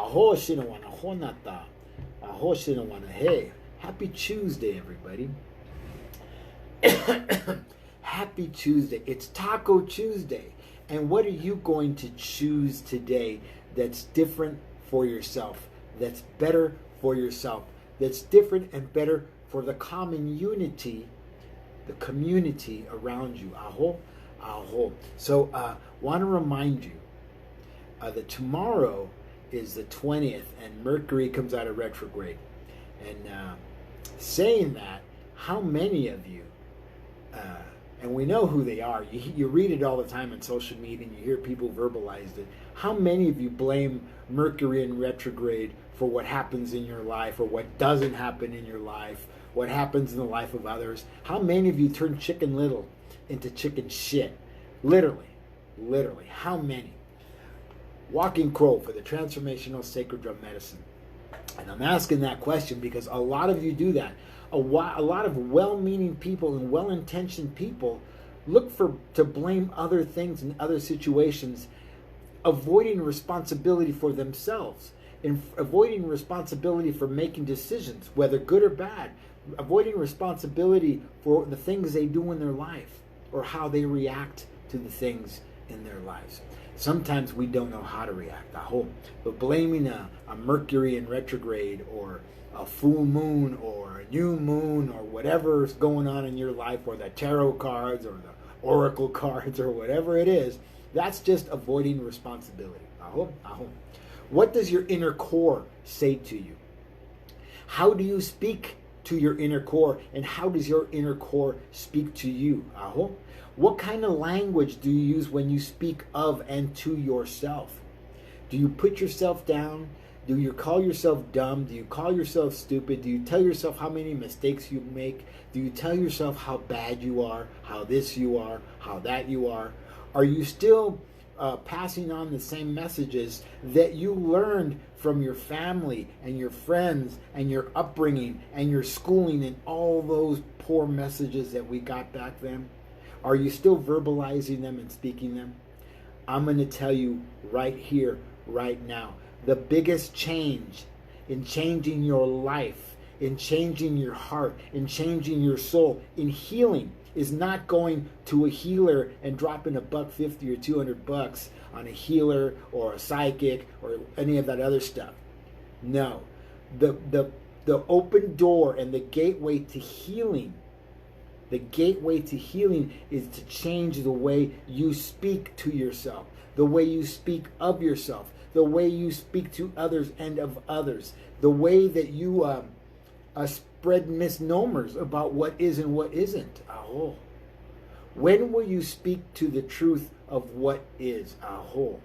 Aho shinawana honata. Aho shinawana. Hey, happy Tuesday, everybody. Happy Tuesday. It's Taco Tuesday. And what are you going to choose today that's different for yourself, that's better for yourself, that's different and better for the common unity, the community around you? Aho, aho. So want to remind you that tomorrow is the 20th and Mercury comes out of retrograde. And saying that, how many of you, and we know who they are, you read it all the time on social media and you hear people verbalize it, how many of you blame Mercury in retrograde for what happens in your life or what doesn't happen in your life, what happens in the life of others? How many of you turn Chicken Little into chicken shit? Literally, how many? Walking Crow for the Transformational Sacred Drum Medicine. And I'm asking that question because a lot of you do that. A lot of well-meaning people and well-intentioned people look to blame other things and other situations, avoiding responsibility for themselves, and avoiding responsibility for making decisions, whether good or bad, avoiding responsibility for the things they do in their life or how they react to the things in their lives. Sometimes we don't know how to react, I hope. But blaming a Mercury in retrograde or a full moon or a new moon or whatever's going on in your life, or the tarot cards or the oracle cards or whatever it is, that's just avoiding responsibility. I hope. What does your inner core say to you? How do you speak to your inner core, and how does your inner core speak to you? I hope. What kind of language do you use when you speak of and to yourself? Do you put yourself down? Do you call yourself dumb? Do you call yourself stupid? Do you tell yourself how many mistakes you make? Do you tell yourself how bad you are, how this you are, how that you are? Are you still passing on the same messages that you learned from your family and your friends and your upbringing and your schooling and all those poor messages that we got back then? Are you still verbalizing them and speaking them? I'm going to tell you right here, right now, the biggest change in changing your life, in changing your heart, in changing your soul, in healing is not going to a healer and dropping $150 or $200 on a healer or a psychic or any of that other stuff. No, the open door and the gateway to healing. The gateway to healing is to change the way you speak to yourself, the way you speak of yourself, the way you speak to others and of others, the way that you spread misnomers about what is and what isn't. Aho. When will you speak to the truth of what is? Aho.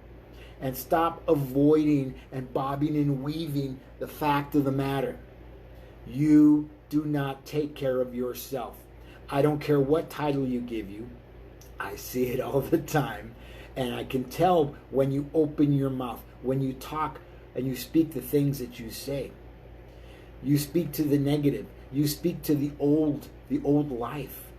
And stop avoiding and bobbing and weaving the fact of the matter. You do not take care of yourself. I don't care what title you give you. I see it all the time. And I can tell when you open your mouth, when you talk and you speak the things that you say. You speak to the negative. You speak to the old life.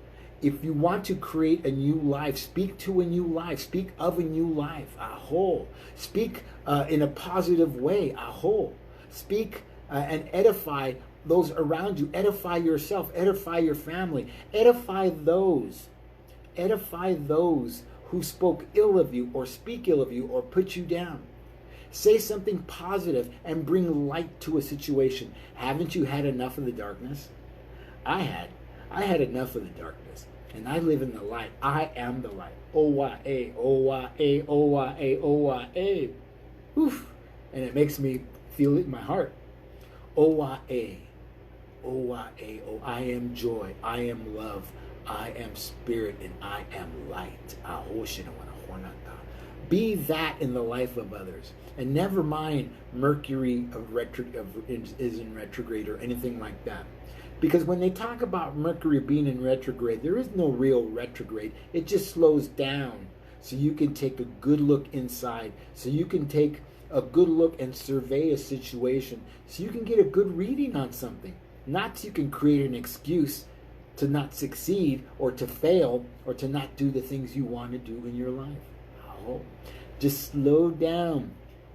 If you want to create a new life, speak to a new life. Speak of a new life. Aho. Speak in a positive way. Aho. Speak and edify those around you. Edify yourself. Edify your family. Edify those who spoke ill of you or speak ill of you or put you down. Say something positive and bring light to a situation. Haven't you had enough of the darkness? I had enough of the darkness. And I live in the light. I am the light. O-Y-A, O-Y-A, O-Y-A, O-Y-A. Oof. And it makes me feel it in my heart. O-Y-A, O-Y-A, O. I am joy. I am love. I am spirit and I am light. Be that in the life of others. And never mind Mercury is in retrograde or anything like that. Because when they talk about Mercury being in retrograde, there is no real retrograde. It just slows down so you can take a good look inside, so you can take a good look and survey a situation, so you can get a good reading on something. Not so you can create an excuse to not succeed or to fail or to not do the things you want to do in your life. Oh, just slow down.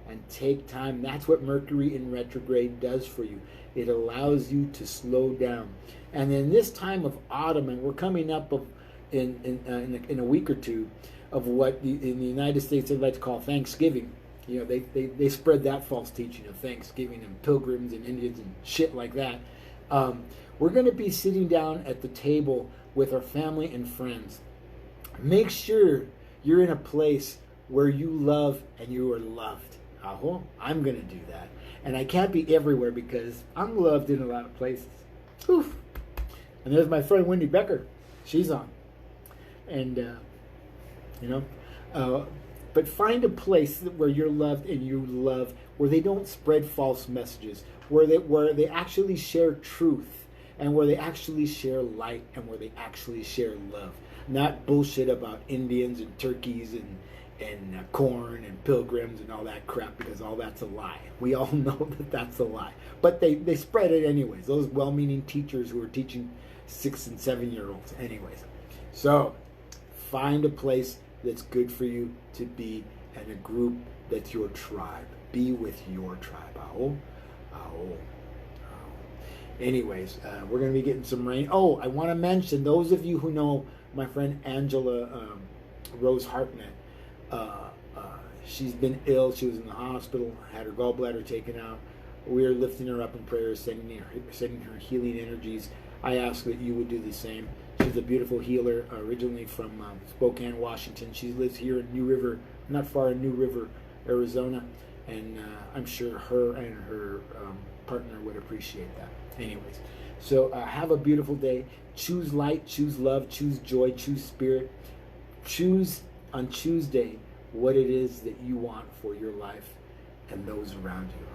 and take time. That's what Mercury in retrograde does for you. It allows you to slow down. And in this time of autumn, and we're coming up in a week or two of what in the United States they like to call Thanksgiving. You know, they spread that false teaching of Thanksgiving and pilgrims and Indians and shit like that. We're going to be sitting down at the table with our family and friends. Make sure you're in a place where you love and you are loved. I'm going to do that. And I can't be everywhere because I'm loved in a lot of places. Oof. And there's my friend Wendy Becker. She's on. And, but find a place where you're loved and you love, where they don't spread false messages, where they actually share truth, and where they actually share light, and where they actually share love. Not bullshit about Indians and turkeys and corn and pilgrims and all that crap, because all that's a lie. We all know that that's a lie. But they spread it anyways. Those well-meaning teachers who are teaching 6 and 7-year-olds anyways. So find a place that's good for you to be, and a group that's your tribe. Be with your tribe. Anyways, we're going to be getting some rain. Oh, I want to mention, those of you who know my friend Angela Rose Hartnett, she's been ill. She was in the hospital, had her gallbladder taken out. We are lifting her up in prayer, sending her healing energies. I ask that you would do the same. She's a beautiful healer, originally from Spokane, Washington. She lives here in New River, not far in New River, Arizona, and I'm sure her and her partner would appreciate that. Anyways, so have a beautiful day. Choose light, choose love, choose joy, choose spirit. Choose on Chuesday what it is that you want for your life and those around you.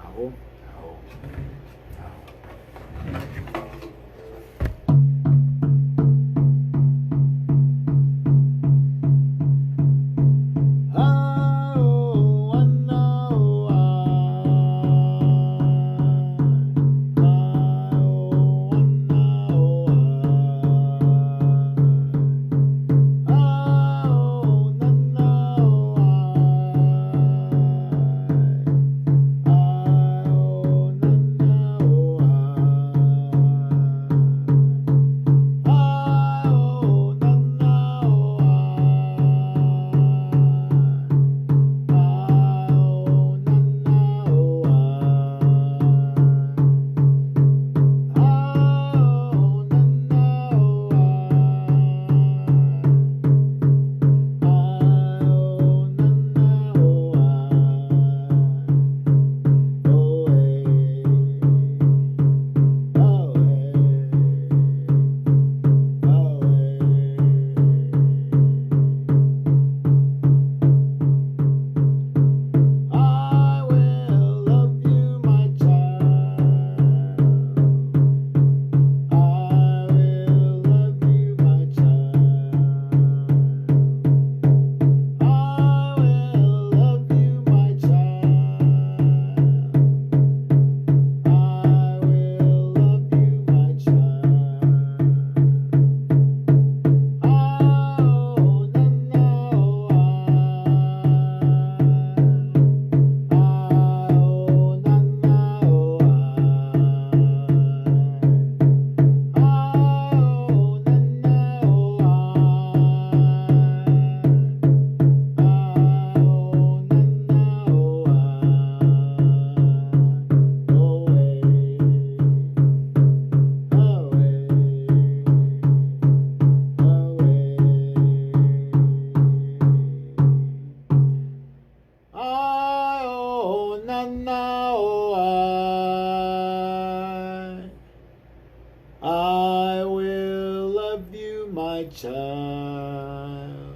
I will love you, my child.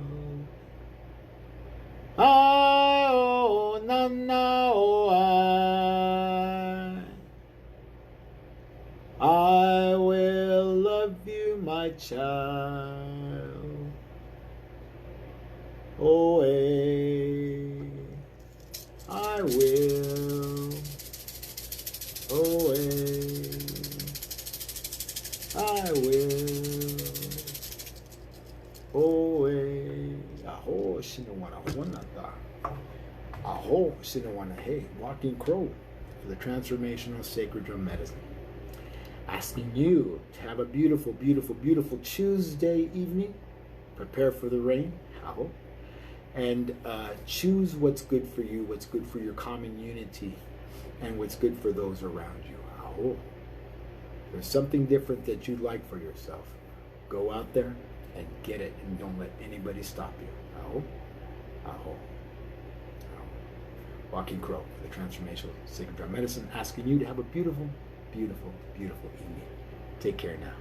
Oh, na na, oh, I will love you, my child. Oh, I will. Oh, I will. Oh, aho, shino wara hona da. Aho, question I want to, hey, Walking Crow for the Transformational Sacred Drum Medicine. Asking you to have a beautiful, beautiful, beautiful Tuesday evening. Prepare for the rain. How? And choose what's good for you, what's good for your common unity, and what's good for those around you. How? There's something different that you'd like for yourself. Go out there and get it, and don't let anybody stop you. Aho, aho, aho. Walking Crow for the Transformational Sacred Drum Medicine, asking you to have a beautiful, beautiful, beautiful evening. Take care now.